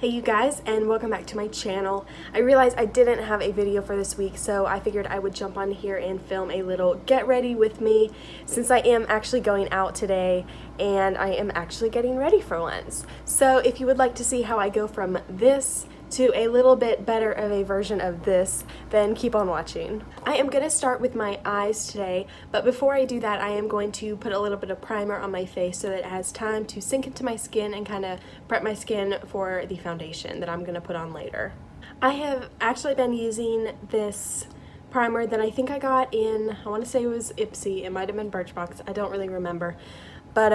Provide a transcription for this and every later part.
Hey you guys, and welcome back to my channel. I realized I didn't have a video for this week, so I figured I would jump on here and film a little get ready with me since I am actually going out today and I am actually getting ready for once. So if you would like to see how I go from this to a little bit better of a version of this, then keep on watching. I am going to start with my eyes today, but before I do that, I am going to put a little bit of primer on my face so that it has time to sink into my skin and kind of prep my skin for the foundation that I'm going to put on later. I have actually been using this primer that I think I got in, I want to say it was Ipsy, it might have been Birchbox, I don't really remember. But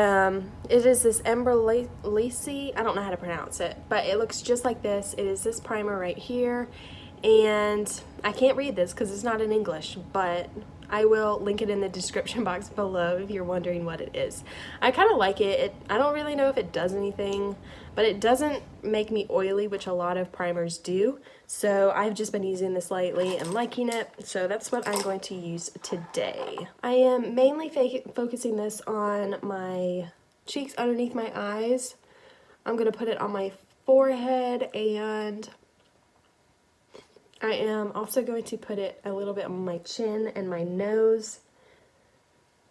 it is this Embryolisse, I don't know how to pronounce it, but it looks just like this. It is this primer right here, and I can't read this because it's not in English, but I will link it in the description box below if you're wondering what it is. I kind of like it. I don't really know if it does anything, but it doesn't make me oily, which a lot of primers do. So I've just been using this lately and liking it, so that's what I'm going to use today. I am mainly focusing this on my cheeks underneath my eyes. I'm going to put it on my forehead, and I am also going to put it a little bit on my chin and my nose.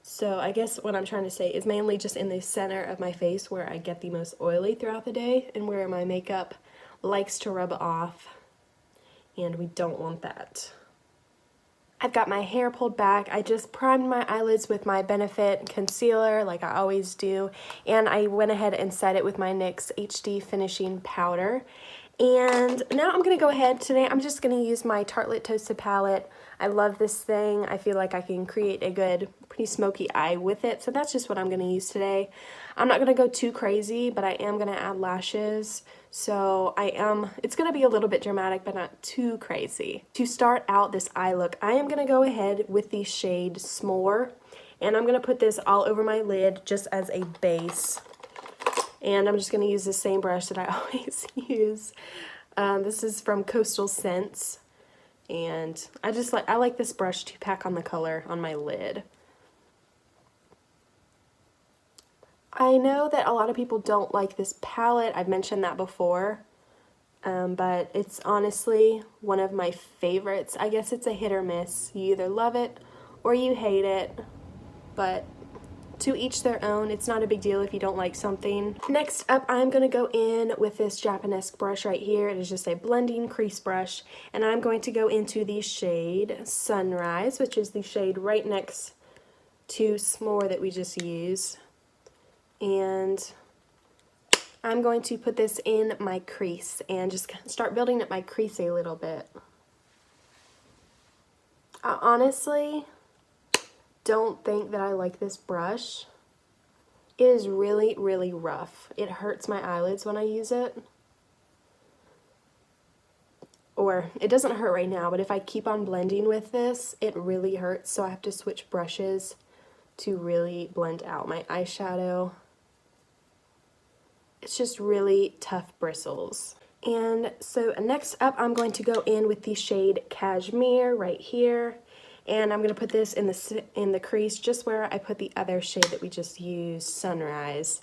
So I guess what I'm trying to say is mainly just in the center of my face where I get the most oily throughout the day and where my makeup likes to rub off, and we don't want that. I've got my hair pulled back. I just primed my eyelids with my Benefit concealer like I always do, and I went ahead and set it with my NYX HD finishing powder. And now I'm going to go ahead, today I'm just going to use my Tartelette Toasted Palette. I love this thing. I feel like I can create a good, pretty smoky eye with it, so that's just what I'm going to use today. I'm not going to go too crazy, but I am going to add lashes, so it's going to be a little bit dramatic, but not too crazy. To start out this eye look, I am going to go ahead with the shade S'more, and I'm going to put this all over my lid just as a base. And I'm just going to use the same brush that I always use. This is from Coastal Scents, and I like this brush to pack on the color on my lid. I know that a lot of people don't like this palette. I've mentioned that before, but it's honestly one of my favorites. I guess it's a hit or miss. You either love it or you hate it, but to each their own. It's not a big deal if you don't like something. Next up, I'm going to go in with this Japanesque brush right here. It is just a blending crease brush, and I'm going to go into the shade Sunrise, which is the shade right next to S'more that we just used. And I'm going to put this in my crease and just start building up my crease a little bit. I honestly don't think that I like this brush. It is really, really rough. It hurts my eyelids when I use it. Or it doesn't hurt right now, but if I keep on blending with this, it really hurts, so I have to switch brushes to really blend out my eyeshadow. It's just really tough bristles. And so next up, I'm going to go in with the shade Cashmere right here. And I'm going to put this in the crease just where I put the other shade that we just used, Sunrise.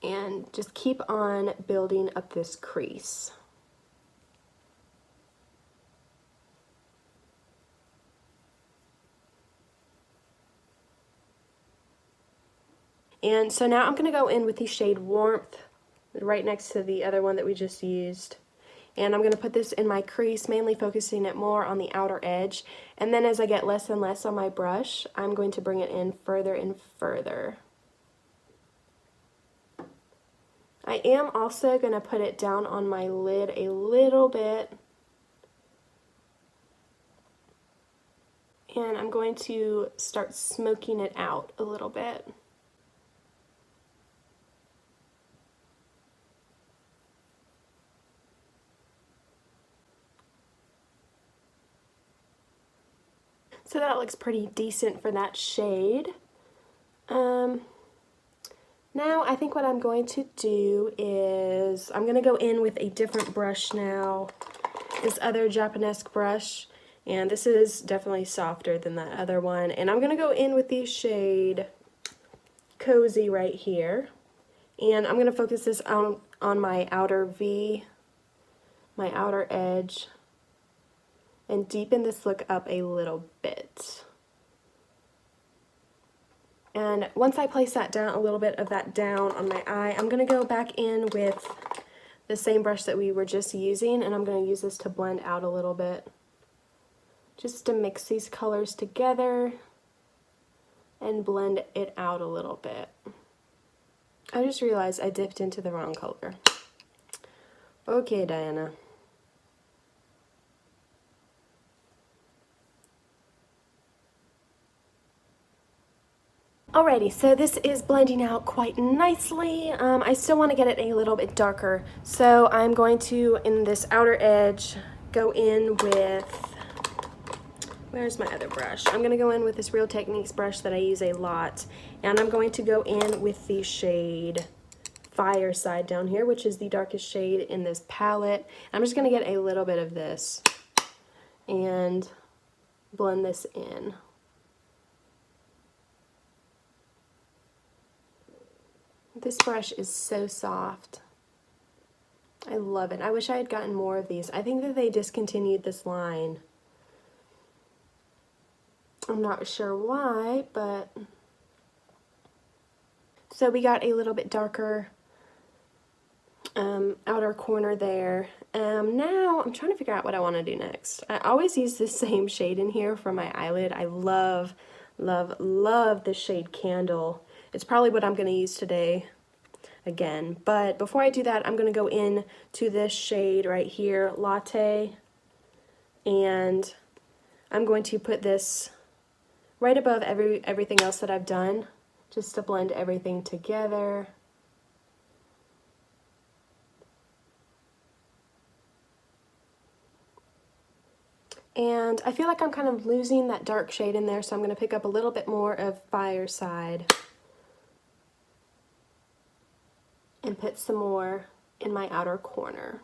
And just keep on building up this crease. And so now I'm going to go in with the shade Warmth right next to the other one that we just used. And I'm going to put this in my crease, mainly focusing it more on the outer edge. And then as I get less and less on my brush, I'm going to bring it in further and further. I am also going to put it down on my lid a little bit. And I'm going to start smoking it out a little bit. So that looks pretty decent for that shade. Now I think what I'm going to do is I'm going to go in with a different brush now, this other Japanesque brush, and this is definitely softer than that other one. And I'm going to go in with the shade Cozy right here, And I'm going to focus this on my outer V, my outer edge, and deepen this look up a little bit. And once I place that down, a little bit of that down on my eye, I'm going to go back in with the same brush that we were just using, and I'm going to use this to blend out a little bit. Just to mix these colors together and blend it out a little bit. I just realized I dipped into the wrong color. Okay, Diana. Alrighty, so this is blending out quite nicely. I still want to get it a little bit darker, so I'm going to, in this outer edge, go in with, where's my other brush? I'm going to go in with this Real Techniques brush that I use a lot, and I'm going to go in with the shade Fireside down here, which is the darkest shade in this palette. I'm just going to get a little bit of this and blend this in. This brush is so soft. I love it. I wish I had gotten more of these. I think that they discontinued this line. I'm not sure why, but... So we got a little bit darker outer corner there. Now I'm trying to figure out what I want to do next. I always use the same shade in here for my eyelid. I love, love, love the shade Candle. It's probably what I'm going to use today again. But before I do that, I'm going to go in to this shade right here, Latte. And I'm going to put this right above everything else that I've done, just to blend everything together. And I feel like I'm kind of losing that dark shade in there, so I'm going to pick up a little bit more of Fireside and put some more in my outer corner,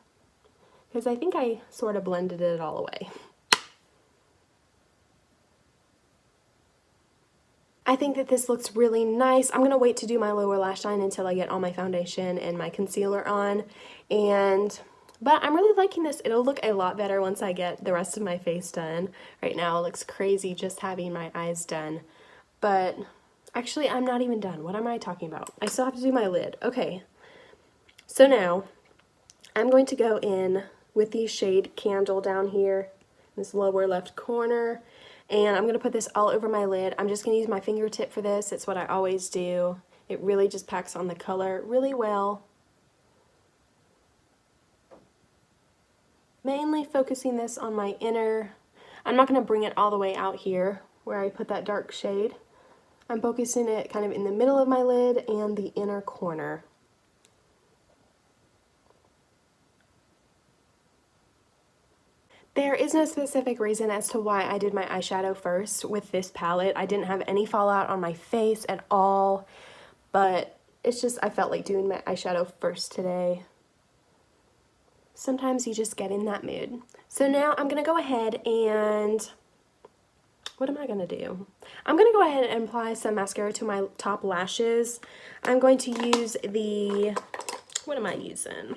because I think I sort of blended it all away. I think that this looks really nice. I'm going to wait to do my lower lash line until I get all my foundation and my concealer on, but I'm really liking this. It'll look a lot better once I get the rest of my face done. Right now it looks crazy just having my eyes done, but actually I'm not even done. What am I talking about? I still have to do my lid. Okay, so now I'm going to go in with the shade Candle down here, this lower left corner, and I'm going to put this all over my lid. I'm just going to use my fingertip for this. It's what I always do. It really just packs on the color really well. Mainly focusing this on my inner. I'm not going to bring it all the way out here where I put that dark shade. I'm focusing it kind of in the middle of my lid and the inner corner. There is no specific reason as to why I did my eyeshadow first with this palette. I didn't have any fallout on my face at all, but it's just I felt like doing my eyeshadow first today. Sometimes you just get in that mood. So now I'm going to go ahead and, what am I going to do? I'm going to go ahead and apply some mascara to my top lashes. I'm going to use the, what am I using?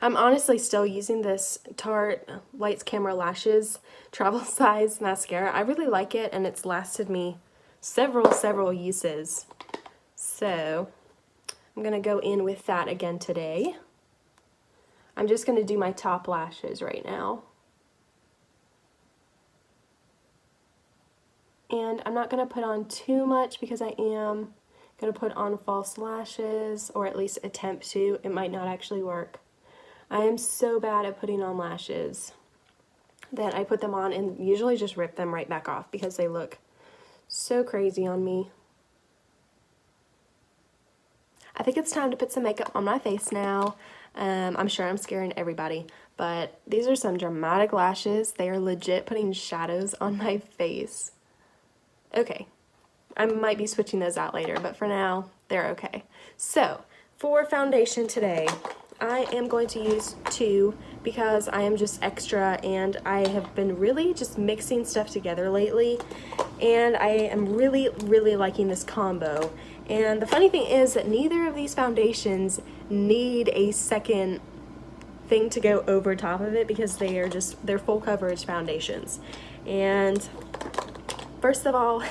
I'm honestly still using this Tarte Lights Camera Lashes travel size mascara. I really like it, and it's lasted me several uses. So I'm going to go in with that again today. I'm just going to do my top lashes right now. And I'm not going to put on too much because I am going to put on false lashes, or at least attempt to. It might not actually work. I am so bad at putting on lashes that I put them on and usually just rip them right back off because they look so crazy on me. I think it's time to put some makeup on my face now. I'm sure I'm scaring everybody, but these are some dramatic lashes. They are legit putting shadows on my face. Okay, I might be switching those out later, but for now, they're okay. So, for foundation today, I am going to use 2 because I am just extra and I have been really just mixing stuff together lately, and I am really liking this combo. And the funny thing is that neither of these foundations need a second thing to go over top of it because they're full coverage foundations. And first of all,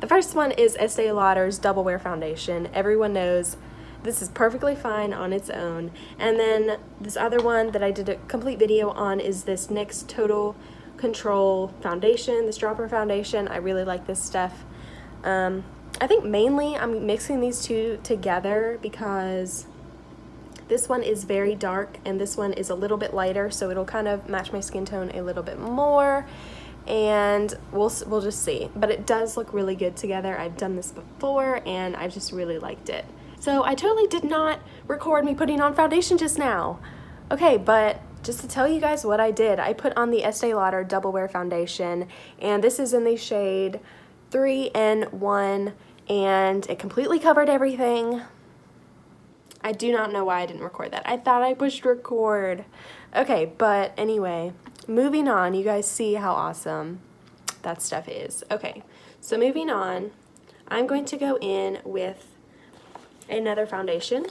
the first one is Estee Lauder's Double Wear Foundation. Everyone knows this is perfectly fine on its own. And then this other one that I did a complete video on is this NYX Total Control Foundation, this dropper foundation. I really like this stuff. I think mainly I'm mixing these two together because this one is very dark and this one is a little bit lighter, so it'll kind of match my skin tone a little bit more, and we'll just see. But it does look really good together. I've done this before and I just really liked it. So I totally did not record me putting on foundation just now. Okay, but just to tell you guys what I did, I put on the Estee Lauder Double Wear Foundation, and this is in the shade 3N1, and it completely covered everything. I do not know why I didn't record that. I thought I pushed record. Okay, but anyway, moving on. You guys see how awesome that stuff is. Okay, so moving on, I'm going to go in with another foundation,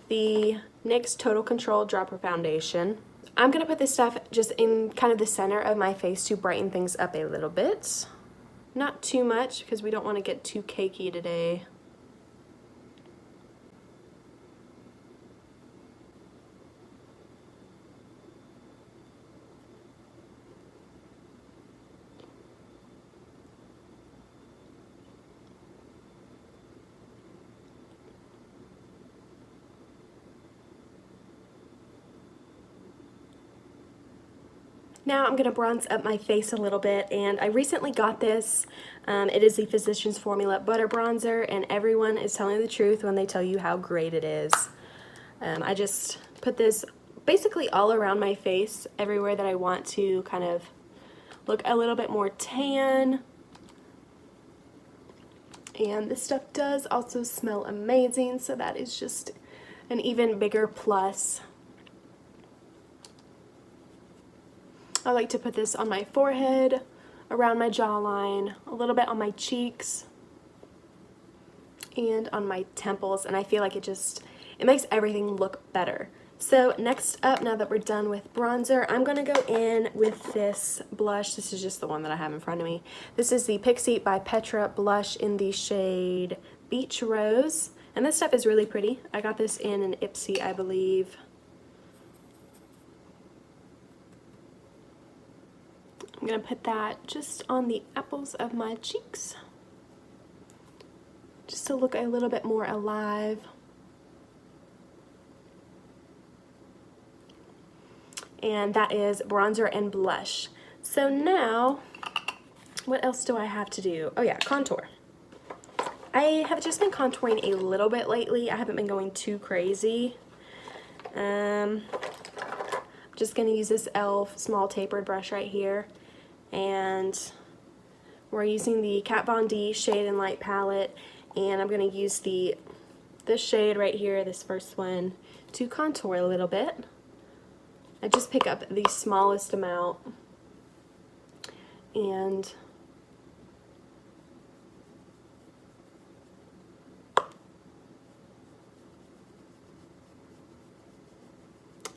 the NYX Total Control Dropper Foundation. I'm going to put this stuff just in kind of the center of my face to brighten things up a little bit. Not too much because we don't want to get too cakey today. Now I'm going to bronze up my face a little bit, and I recently got this. It is the Physicians Formula Butter Bronzer, and everyone is telling the truth when they tell you how great it is. I just put this basically all around my face, everywhere that I want to kind of look a little bit more tan. And this stuff does also smell amazing, so that is just an even bigger plus. I like to put this on my forehead, around my jawline, a little bit on my cheeks, and on my temples, and I feel like it makes everything look better. So next up, now that we're done with bronzer, I'm going to go in with this blush. This is just the one that I have in front of me. This is the Pixie by Petra blush in the shade Beach Rose, and this stuff is really pretty. I got this in an Ipsy, I believe. I'm going to put that just on the apples of my cheeks, just to look a little bit more alive. And that is bronzer and blush. So now, what else do I have to do? Oh yeah, contour. I have just been contouring a little bit lately. I haven't been going too crazy. I'm just going to use this e.l.f. small tapered brush right here. And we're using the Kat Von D Shade and Light palette, and I'm going to use this shade right here, this first one, to contour a little bit. I just pick up the smallest amount and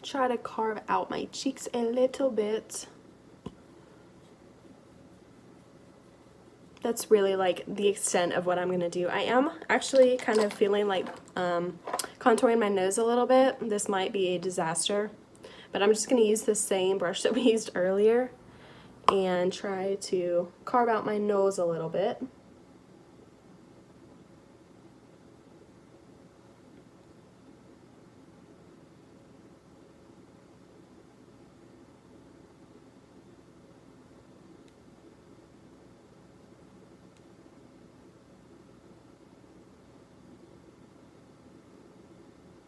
try to carve out my cheeks a little bit. That's really like the extent of what I'm gonna do. I am actually kind of feeling like contouring my nose a little bit. This might be a disaster, but I'm just gonna use the same brush that we used earlier and try to carve out my nose a little bit.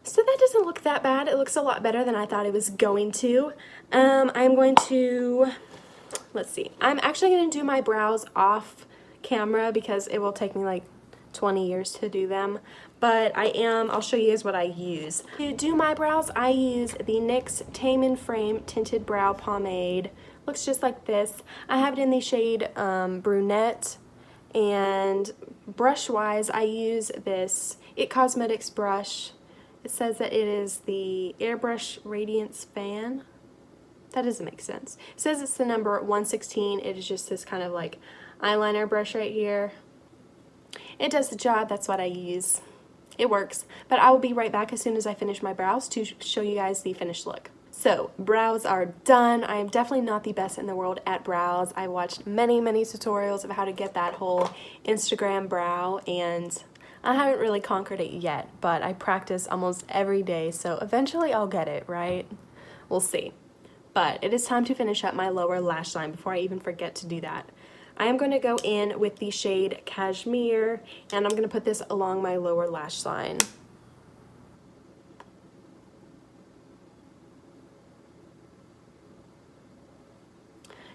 So that doesn't look that bad. It looks a lot better than I thought it was going to. I'm going to, let's see, I'm actually going to do my brows off camera because it will take me like 20 years to do them, but I'll show you guys what I use. To do my brows, I use the NYX Tame&Frame Tinted Brow Pomade. Looks just like this. I have it in the shade Brunette, and brush-wise, I use this It Cosmetics brush. It says that it is the Airbrush Radiance Fan. That doesn't make sense. It says it's the number 116. It is just this kind of like eyeliner brush right here. It does the job. That's what I use. It works. But I will be right back as soon as I finish my brows to show you guys the finished look. So, brows are done. I am definitely not the best in the world at brows. I watched many tutorials of how to get that whole Instagram brow, and I haven't really conquered it yet, but I practice almost every day, so eventually I'll get it, right? We'll see. But it is time to finish up my lower lash line before I even forget to do that. I am going to go in with the shade Cashmere, and I'm going to put this along my lower lash line.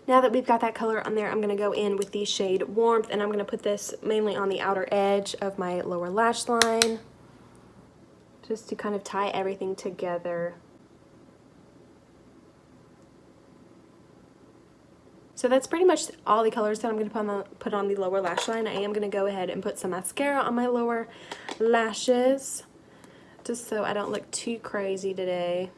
Now that we've got that color on there, I'm going to go in with the shade Warmth, and I'm going to put this mainly on the outer edge of my lower lash line, just to kind of tie everything together. So that's pretty much all the colors that I'm going to put on the lower lash line. I am going to go ahead and put some mascara on my lower lashes, just so I don't look too crazy today.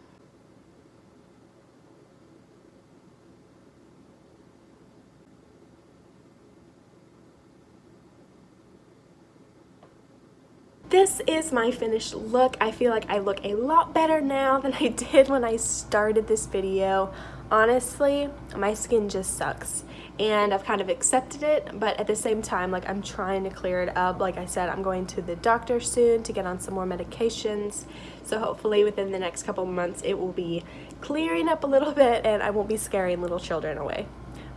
This is my finished look. I feel like I look a lot better now than I did when I started this video. Honestly, my skin just sucks, and I've kind of accepted it, but at the same time, like, I'm trying to clear it up. Like I said, I'm going to the doctor soon to get on some more medications, so hopefully within the next couple months it will be clearing up a little bit and I won't be scaring little children away.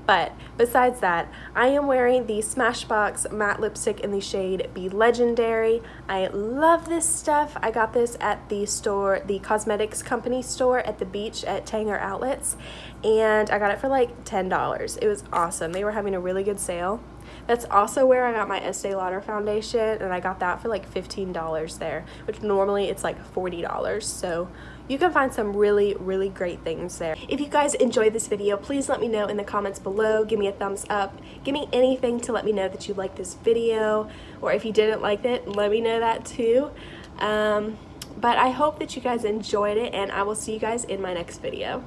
But besides that, I am wearing the Smashbox matte lipstick in the shade Be Legendary. I love this stuff. I got this at the store, the cosmetics company store at the beach at Tanger Outlets, and I got it for like $10. It was awesome. They were having a really good sale. That's also where I got my Estee Lauder foundation, and I got that for like $15 there, which normally it's like $40. So you can find some really great things there. If you guys enjoyed this video, please let me know in the comments below. Give me a thumbs up. Give me anything to let me know that you liked this video, or if you didn't like it, let me know that too. But I hope that you guys enjoyed it, and I will see you guys in my next video.